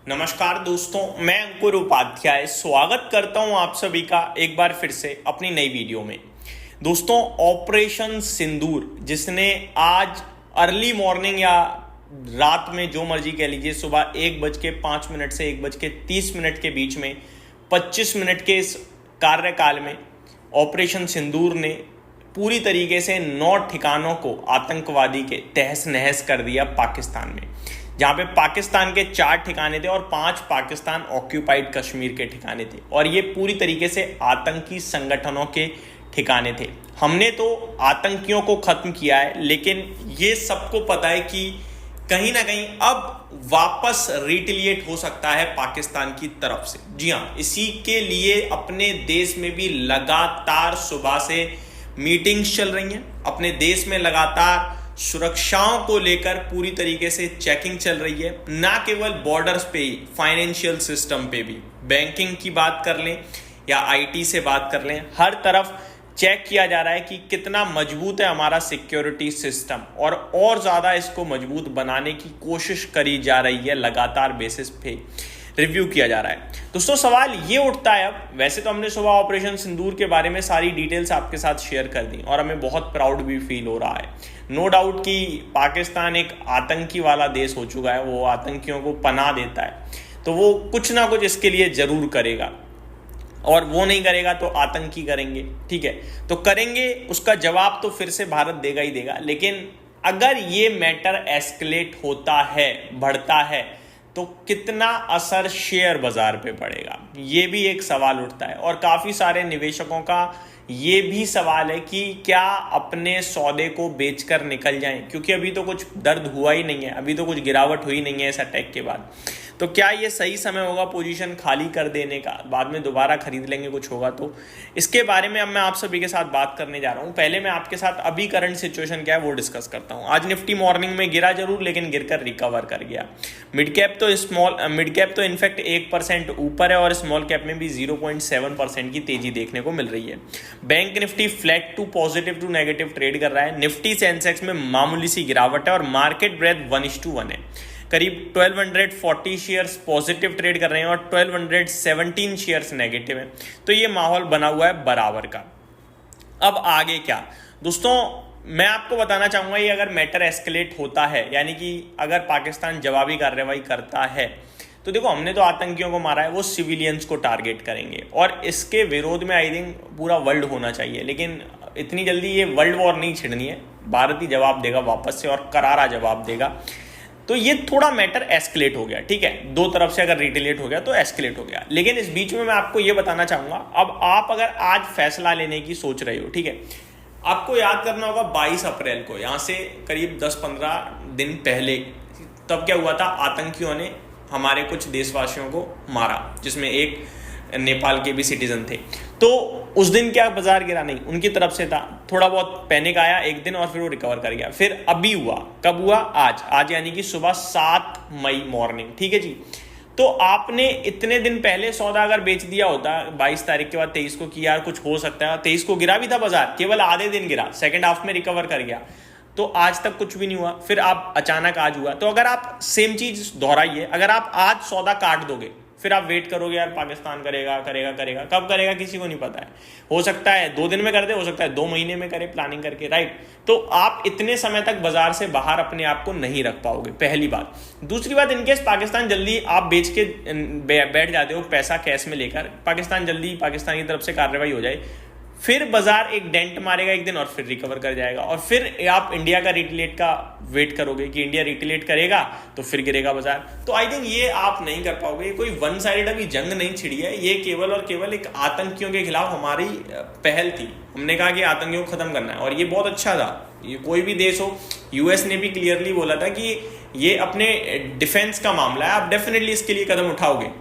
नमस्कार दोस्तों, मैं अंकुर उपाध्याय स्वागत करता हूं आप सभी का एक बार फिर से अपनी नई वीडियो में। दोस्तों, ऑपरेशन सिंदूर जिसने आज अर्ली मॉर्निंग या रात में जो मर्जी कह लीजिए, सुबह 1:05 से 1:30 के बीच में 25 मिनट के इस कार्यकाल में ऑपरेशन सिंदूर ने पूरी तरीके से 9 ठिकानों को आतंकवादी के तहस नहस कर दिया पाकिस्तान में, जहां पे पाकिस्तान के 4 ठिकाने थे और 5 पाकिस्तान ऑक्यूपाइड कश्मीर के ठिकाने थे और ये पूरी तरीके से आतंकी संगठनों के ठिकाने थे। हमने तो आतंकियों को खत्म किया है, लेकिन ये सबको पता है कि कहीं ना कहीं अब वापस रिटेलिएट हो सकता है पाकिस्तान की तरफ से। जी हाँ, इसी के लिए अपने देश में भी लगातार सुबह से मीटिंग्स चल रही हैं। अपने देश में लगातार सुरक्षाओं को लेकर पूरी तरीके से चेकिंग चल रही है, ना केवल बॉर्डर्स पे ही, फाइनेंशियल सिस्टम पे भी। बैंकिंग की बात कर लें या आईटी से बात कर लें, हर तरफ चेक किया जा रहा है कि कितना मजबूत है हमारा सिक्योरिटी सिस्टम और ज़्यादा इसको मजबूत बनाने की कोशिश करी जा रही है। लगातार बेसिस पे रिव्यू किया जा रहा है। दोस्तों, सवाल ये उठता है, अब वैसे तो हमने सुबह ऑपरेशन सिंदूर के बारे में सारी डिटेल्स आपके साथ शेयर कर दी और हमें बहुत प्राउड भी फील हो रहा है। नो डाउट कि पाकिस्तान एक आतंकी वाला देश हो चुका है, वो आतंकियों को पनाह देता है, तो वो कुछ ना कुछ इसके लिए जरूर करेगा और वो नहीं करेगा तो आतंकी करेंगे। ठीक है, तो करेंगे, उसका जवाब तो फिर से भारत देगा ही देगा। लेकिन अगर ये मैटर एस्केलेट होता है, बढ़ता है, तो कितना असर शेयर बाजार पे पड़ेगा, ये भी एक सवाल उठता है। और काफ़ी सारे निवेशकों का ये भी सवाल है कि क्या अपने सौदे को बेचकर निकल जाएं, क्योंकि अभी तो कुछ दर्द हुआ ही नहीं है, अभी तो कुछ गिरावट हुई नहीं है इस अटैक के बाद। तो क्या ये सही समय होगा पोजीशन खाली कर देने का, बाद में दोबारा खरीद लेंगे कुछ होगा तो? इसके बारे में अब मैं आप सभी के साथ बात करने जा रहा हूं। पहले मैं आपके साथ अभी करंट सिचुएशन क्या है वो डिस्कस करता हूं। आज निफ्टी मॉर्निंग में गिरा जरूर, लेकिन गिरकर रिकवर कर गया। मिड कैप तो इनफैक्ट 1% ऊपर है और स्मॉल कैप में भी 0.7% की तेजी देखने को मिल रही है। Bank Nifty flat to positive to negative trade कर रहा है। निफ्टी सेंसेक्स में मामूली सी गिरावट है और मार्केट ब्रेथ 1:1 है। करीब 1240 शेयर्स पॉजिटिव ट्रेड कर रहे हैं और 1217 शेयर्स नेगेटिव हैं। तो ये माहौल बना हुआ है बराबर का। अब आगे क्या दोस्तों, मैं आपको बताना चाहूंगा, ये अगर मैटर एस्केलेट होता है, यानी कि अगर पाकिस्तान जवाबी कार्रवाई करता है, तो देखो, हमने तो आतंकियों को मारा है, वो सिविलियंस को टारगेट करेंगे और इसके विरोध में आई थिंक पूरा वर्ल्ड होना चाहिए। लेकिन इतनी जल्दी ये वर्ल्ड वॉर नहीं छिड़नी है, भारत ही जवाब देगा वापस से और करारा जवाब देगा। तो ये थोड़ा मैटर एस्केलेट हो गया। ठीक है, दो तरफ से अगर रिटेलिएट हो गया तो एस्केलेट हो गया। लेकिन इस बीच में मैं आपको ये बताना चाहूंगा, अब आप अगर आज फैसला लेने की सोच रहे हो, ठीक है, आपको याद करना होगा 22 अप्रैल को, यहाँ से करीब 10-15 दिन पहले, तब क्या हुआ था, आतंकियों ने हमारे कुछ देशवासियों को मारा, जिसमें एक नेपाल के भी सिटीजन थे। तो उस दिन क्या बाजार गिरा? नहीं, उनकी तरफ से था, थोड़ा बहुत पैनिक आया एक दिन और फिर वो रिकवर कर गया। फिर अभी हुआ, कब हुआ? आज यानी कि सुबह 7 मई मॉर्निंग। ठीक है जी, तो आपने इतने दिन पहले सौदा अगर बेच दिया होता 22 तारीख के बाद 23 को कि यार कुछ हो सकता है, 23 को गिरा भी था बाजार, केवल आधे दिन गिरा, सेकेंड हाफ में रिकवर कर गया, तो आज तक कुछ भी नहीं हुआ। फिर आप अचानक आज हुआ। तो अगर आप सेम चीज दोहराइए, अगर आप आज सौदा काट दोगे, फिर आप वेट करोगे यार पाकिस्तान करेगा, कब करेगा किसी को नहीं पता है। हो सकता है 2 दिन में कर दे, हो सकता है 2 महीने में करे प्लानिंग करके, राइट। तो आप इतने समय तक बाजार से बाहर अपने आप को नहीं रख पाओगे, पहली बात। दूसरी बात, इनकेस पाकिस्तान जल्दी आप बेच के बैठ जाते हो पैसा कैश में लेकर, पाकिस्तान की तरफ से कार्रवाई हो जाए, फिर बाजार एक डेंट मारेगा एक दिन और फिर रिकवर कर जाएगा और फिर आप इंडिया का रिटेलिएट का वेट करोगे कि इंडिया रिटेलिएट करेगा तो फिर गिरेगा बाजार। तो आई थिंक ये आप नहीं कर पाओगे। कोई वन साइडेड अभी जंग नहीं छिड़ी है, ये केवल और केवल एक आतंकियों के खिलाफ हमारी पहल थी। हमने कहा कि आतंकियों को खत्म करना है और ये बहुत अच्छा था। ये कोई भी देश हो, यूएस ने भी क्लियरली बोला था कि ये अपने डिफेंस का मामला है, आप डेफिनेटली इसके लिए कदम उठाओगे।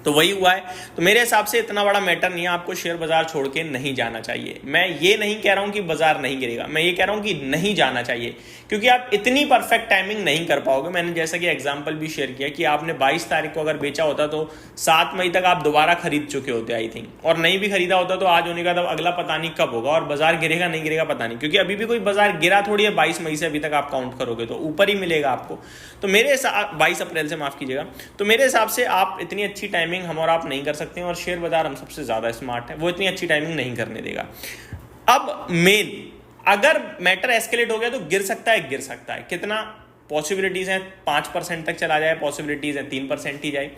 तो वही हुआ है। तो मेरे हिसाब से इतना बड़ा मैटर नहीं है, आपको शेयर बाजार छोड़ के नहीं जाना चाहिए। मैं ये नहीं कह रहा हूं कि बाजार नहीं गिरेगा, मैं ये कह रहा हूं कि नहीं जाना चाहिए, क्योंकि आप इतनी परफेक्ट टाइमिंग नहीं कर पाओगे। मैंने जैसा कि एग्जांपल भी शेयर किया कि आपने 22 तारीख को अगर बेचा होता तो 7 मई तक आप दोबारा खरीद चुके होते आई थिंक, और नहीं भी खरीदा होता तो आज होने का तब अगला पता नहीं कब होगा, और बाजार गिरेगा नहीं गिरेगा पता नहीं, क्योंकि अभी भी कोई बाजार गिरा थोड़ी है 22 मई से अभी तक आप काउंट करोगे तो ऊपर ही मिलेगा आपको। तो मेरे 22 अप्रैल से माफ कीजिएगा। तो मेरे हिसाब से आप इतनी अच्छी टाइमिंग हम और आप नहीं कर सकते हैं, और शेयर बाजार हम सबसे ज्यादा स्मार्ट है, वो इतनी अच्छी टाइमिंग नहीं करने देगा। अब मेन अगर मैटर एस्केलेट हो गया तो गिर सकता है, कितना पॉसिबिलिटीज हैं, 5% तक चला जाए, पॉसिबिलिटीज हैं 3% ही जाए,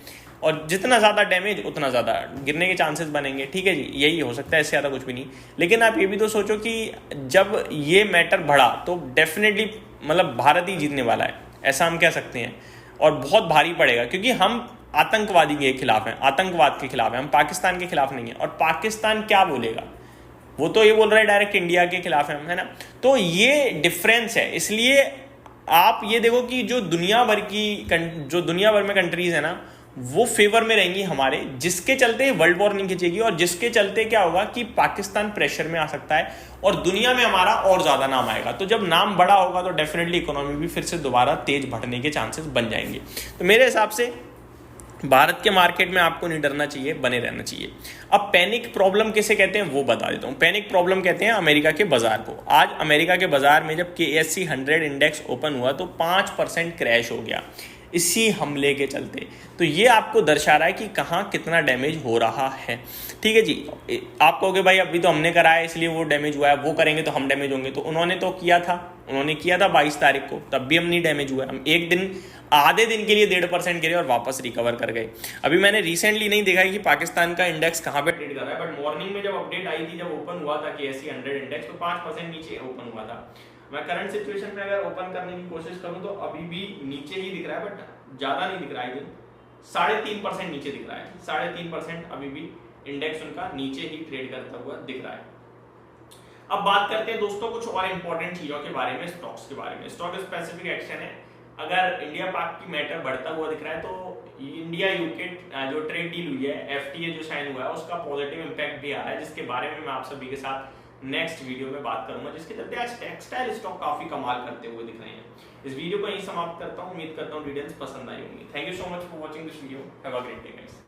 और जितना ज्यादा डैमेज उतना ज्यादा गिरने के चांसेस बनेंगे। ठीक है जी, यही हो सकता है, इससे ज्यादा कुछ भी नहीं। लेकिन आप ये भी तो सोचो कि जब ये मैटर बढ़ा तो डेफिनेटली मतलब भारत ही जीतने वाला है, ऐसा हम कह सकते हैं, और बहुत भारी पड़ेगा, क्योंकि हम आतंकवादी के खिलाफ हैं, आतंकवाद के खिलाफ हैं, हम पाकिस्तान के खिलाफ नहीं है। और पाकिस्तान क्या बोलेगा, वो तो ये बोल रहा है डायरेक्ट इंडिया के खिलाफ है ना। तो ये डिफरेंस है। इसलिए आप ये देखो कि जो दुनिया भर में कंट्रीज है ना, वो फेवर में रहेंगी हमारे, जिसके चलते वर्ल्ड वॉर नहीं खिंचेगी, और जिसके चलते क्या होगा कि पाकिस्तान प्रेशर में आ सकता है और दुनिया में हमारा और ज्यादा नाम आएगा। तो जब नाम बड़ा होगा तो डेफिनेटली इकोनॉमी भी फिर से दोबारा तेज बढ़ने के चांसेस बन जाएंगे। तो मेरे हिसाब से भारत के मार्केट में आपको नहीं डरना चाहिए, बने रहना चाहिए। अब पैनिक प्रॉब्लम किसे कहते हैं वो बता देता हूं। पैनिक प्रॉब्लम कहते हैं अमेरिका के बाजार को। आज अमेरिका के बाजार में जब KSE 100 इंडेक्स ओपन हुआ तो 5% क्रैश हो गया इसी हमले के चलते। तो ये आपको दर्शा रहा है कि कहाँ कितना डैमेज हो रहा है। ठीक है जी, आप कहोगे भाई अभी तो हमने कराया इसलिए वो डैमेज हुआ है, वो करेंगे तो हम डैमेज होंगे। तो उन्होंने किया था 22 तारीख को, तब भी हम नहीं डैमेज हुआ। हम एक दिन आधे दिन के लिए 1.5% गिरे और वापस रिकवर कर गए। अभी मैंने रिसेंटली नहीं देखा है कि पाकिस्तान का इंडेक्स कहाँ पे ट्रेड कर रहा है, बट मॉर्निंग में जब अपडेट आई थी, जब ओपन हुआ था KSE 100 इंडेक्स, तो 5% नीचे ओपन हुआ था। मैं करंट सिचुएशन में अगर ओपन करने की कोशिश करूं तो अभी भी नीचे ही दिख रहा है, बट ज्यादा नहीं दिख रहा है। 3.5% नीचे दिख रहा है, 3.5% अभी भी इंडेक्स उनका नीचे ही ट्रेड करता हुआ दिख रहा है। अब बात करते हैं दोस्तों कुछ और इंपॉर्टेंट चीजों के बारे में, स्टॉक्स के बारे में। स्टॉक स्पेसिफिक एक्शन है। अगर इंडिया पाक की मैटर बढ़ता हुआ दिख रहा है तो इंडिया यूके जो ट्रेड डील हुई है, FTA जो साइन हुआ है, उसका पॉजिटिव इंपैक्ट भी आ रहा है, जिसके बारे में मैं आप सभी के साथ नेक्स्ट वीडियो में बात करूंगा, जिसके चलते आज टेक्सटाइल स्टॉक काफी कमाल करते हुए दिख रहे हैं। इस वीडियो को यहीं समाप्त करता हूं। उम्मीद करता हूं डिटेल्स पसंद आई होंगी। Thank you so much for watching this video. Have a great day guys.